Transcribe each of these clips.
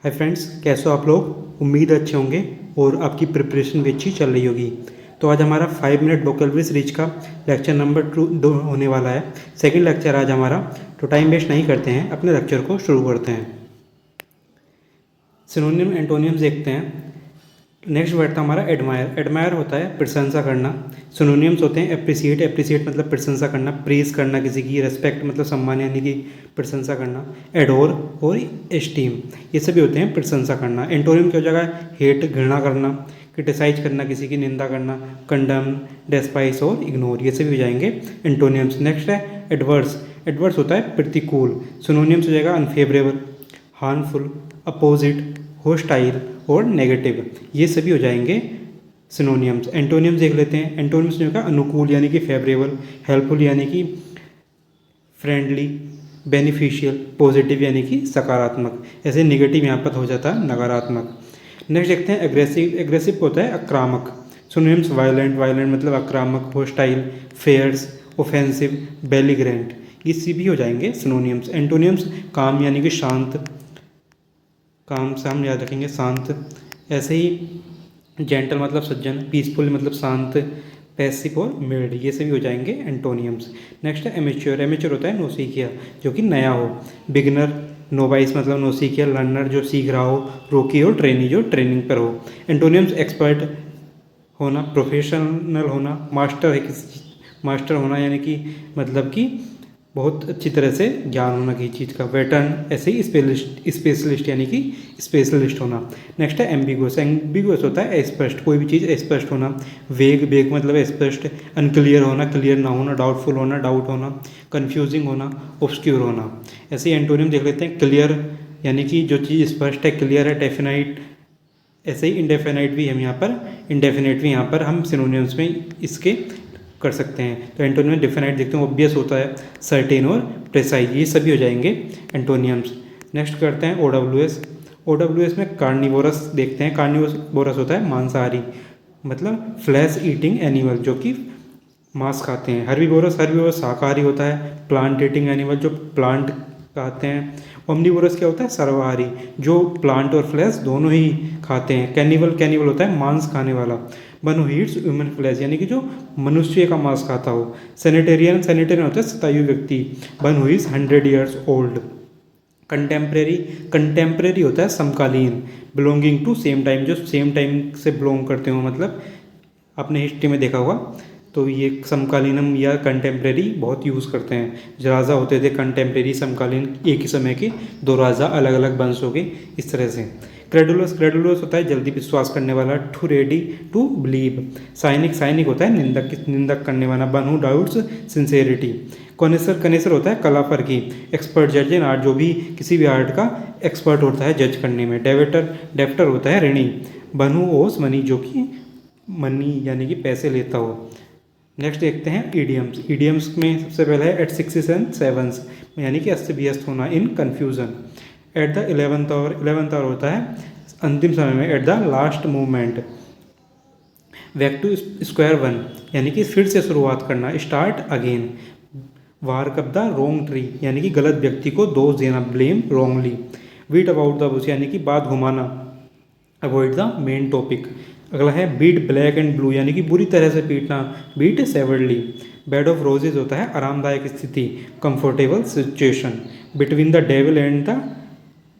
Hi friends, कैसे हो आप लोग। उम्मीद अच्छे होंगे और आपकी प्रिपरेशन भी अच्छी चल रही होगी। तो आज हमारा 5 मिनट वोकैबुलरी सीरीज का लेक्चर नंबर 2 होने वाला है। सेकंड लेक्चर आज हमारा। तो टाइम वेस्ट नहीं करते हैं, अपने लेक्चर को शुरू करते हैं। सिनोनिम एंटोनियम्स देखते हैं। नेक्स्ट वर्ड था हमारा एडमायर। एडमायर होता है प्रशंसा करना। सिनोनियम्स होते हैं एप्रिसिएट। एप्रिसिएट मतलब प्रशंसा करना, प्रेज करना किसी की। रेस्पेक्ट मतलब सम्मान यानी कि प्रशंसा करना। एडोर और एस्टीम ये सभी होते हैं प्रशंसा करना। एंटोनियम की हो जाएगा हेट, घृणा करना, क्रिटिसाइज करना, किसी की निंदा करना, कंडम, डेस्पाइस और इग्नोर, ये सभी हो जाएंगे एंटोनियम्स। नेक्स्ट है एडवर्स। एडवर्स होता है प्रतिकूल। सिनोनियम्स हो जाएगा अनफेवरेबल, हार्मफुल, अपोजिट, होस्टाइल और नेगेटिव, ये सभी हो जाएंगे सिनोनियम्स। एंटोनियम्स देख लेते हैं। एंटोनियम्स जो है अनुकूल यानी कि फेवरेबल, हेल्पफुल यानी कि फ्रेंडली, बेनिफिशियल, पॉजिटिव यानी कि सकारात्मक। ऐसे नेगेटिव यहाँ पर हो जाता है नकारात्मक। नेक्स्ट देखते हैं एग्रेसिव। एग्रेसिव होता है आक्रामक। Synonyms violent. वायलेंट मतलब आक्रामक, होस्टाइल, फेयर्स, ऑफेंसिव, बेलिग्रेंट, ये सभी हो जाएंगे सिनोनियम्स। एंटोनियम्स काम यानी कि शांत, काम से हम याद रखेंगे शांत। ऐसे ही जेंटल मतलब सज्जन, पीसफुल मतलब शांत, पैसिव और मिल्ड, ये सभी हो जाएंगे एंटोनियम्स। नेक्स्ट है एमेच्योर। एमेच्योर होता है नौसिखिया, जो कि नया हो। बिगनर, नोवाइस मतलब नौसिखिया। लर्नर जो सीख रहा हो। रोकी और ट्रेनी जो ट्रेनिंग पर हो। एंटोनियम्स एक्सपर्ट होना, प्रोफेशनल होना, मास्टर है किसी, मास्टर होना यानी कि मतलब कि बहुत अच्छी तरह से ज्ञान होना किसी चीज़ का। वेटर्न ऐसे ही स्पेशलिस्ट यानी कि स्पेशलिस्ट होना। नेक्स्ट है एम्बिगुअस। एम्बिगुअस होता है अस्पष्ट, कोई भी चीज़ अस्पष्ट होना। वेग, वेग मतलब अस्पष्ट। अनक्लियर होना, क्लियर ना होना। डाउटफुल होना, डाउट होना। कन्फ्यूजिंग होना, ऑब्सक्यूर होना। ऐसे ही एंटोनियम देख लेते हैं। क्लियर यानी कि जो चीज़ स्पष्ट है, क्लियर है। डेफिनाइट, ऐसे ही इंडेफिनाइट भी हम यहाँ पर, इंडेफिनाइट भी यहाँ पर हम सिनोनियम्स में इसके कर सकते हैं। तो एंटोनियम डिफिनाइट देखते हैं, ऑब्वियस होता है, सर्टेन और प्रेसाइज, ये सभी हो जाएंगे एंटोनियम्स। नेक्स्ट करते हैं ओडब्ल्यूएस। ओडब्ल्यूएस में कार्निवोरस देखते हैं। कार्निवोरस होता है मांसाहारी, मतलब फ्लैश ईटिंग एनिमल, जो कि मांस खाते हैं। हर्बीवोरस, हर्बीवोरस शाकाहारी होता है। प्लांट ईटिंग एनिमल, जो प्लांट खाते हैं। ओमनीवोरस क्या होता है, सर्वाहारी, जो प्लांट और फ्लैश दोनों ही खाते हैं। कैनिबल, कैनिबल होता है मांस खाने वाला। One who Yeats human flesh यानी कि जो मनुष्य का मांस खाता हो। सैनिटेरियन, सैनिटेरियन होता है शतायु व्यक्ति। One who is 100 years old. Contemporary, contemporary होता है समकालीन। बिलोंगिंग टू सेम टाइम, जो सेम टाइम से बिलोंग करते हो, मतलब आपने हिस्ट्री में देखा होगा। तो ये समकालीनम या कंटेम्प्रेरी बहुत यूज़ करते हैं। जो राजा होते थे कंटेम्प्रेरी, समकालीन, एक ही समय के दो राजा अलग अलग वंश हो गए, इस तरह से। क्रेडुलस, क्रेडुलस होता है जल्दी विश्वास करने वाला। Too ready to believe. Cynic, cynic होता है निंदक, निंदक करने वाला। One who doubts sincerity. Connoisseur, connoisseur होता है कला पर की। एक्सपर्ट, जज इन आर्ट, जो भी किसी भी आर्ट का एक्सपर्ट होता है जज करने में। डेबिटर, डेप्टर होता है ऋणी। वन हू ओस मनी, जो कि मनी यानी कि पैसे लेता हो। नेक्स्ट देखते हैं ईडियम्स। ईडियम्स में सबसे पहले है एट 6 and 7 यानी कि अस्त व्यस्त होना, in confusion. At the 11th hour, 11th hour होता है अंतिम समय में। At the last movement. Back to square one यानी कि फिर से शुरुआत करना, start again. Bark up the wrong tree यानी कि गलत व्यक्ति को दोष देना, blame wrongly. Beat about the bush यानी कि बात घुमाना, अवॉइड द मेन टॉपिक। अगला है बीट ब्लैक एंड ब्लू यानी कि बुरी तरह से पीटना, beat severely. Bed of roses होता है आरामदायक स्थिति, comfortable situation. Between the devil and the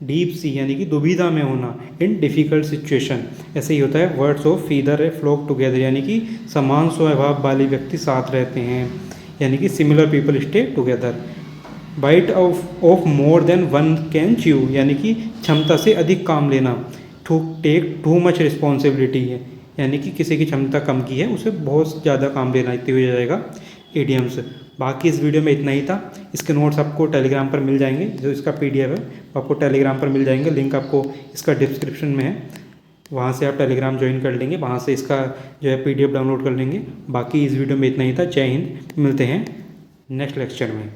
deep sea यानी कि दुविधा में होना, इन डिफिकल्ट सिचुएशन। ऐसे ही होता है words of feather flock together यानी कि समान स्वभाव वाले व्यक्ति साथ रहते हैं, यानी कि similar people stay together. Bite off more than one can chew यानी कि क्षमता से अधिक काम लेना। To take too much responsibility है यानी कि किसी की क्षमता कम की है, उसे बहुत ज़्यादा काम लेना, इतनी हो जाएगा ईडियम्स। बाकी इस वीडियो में इतना ही था। इसके नोट्स आपको टेलीग्राम पर मिल जाएंगे, जो इसका PDF है आपको टेलीग्राम पर मिल जाएंगे। लिंक आपको इसका डिस्क्रिप्शन में है, वहाँ से आप टेलीग्राम ज्वाइन कर लेंगे, वहाँ से इसका जो है PDF डाउनलोड कर लेंगे। बाकी इस वीडियो में इतना ही था। जय हिंद, मिलते हैं नेक्स्ट लेक्चर में।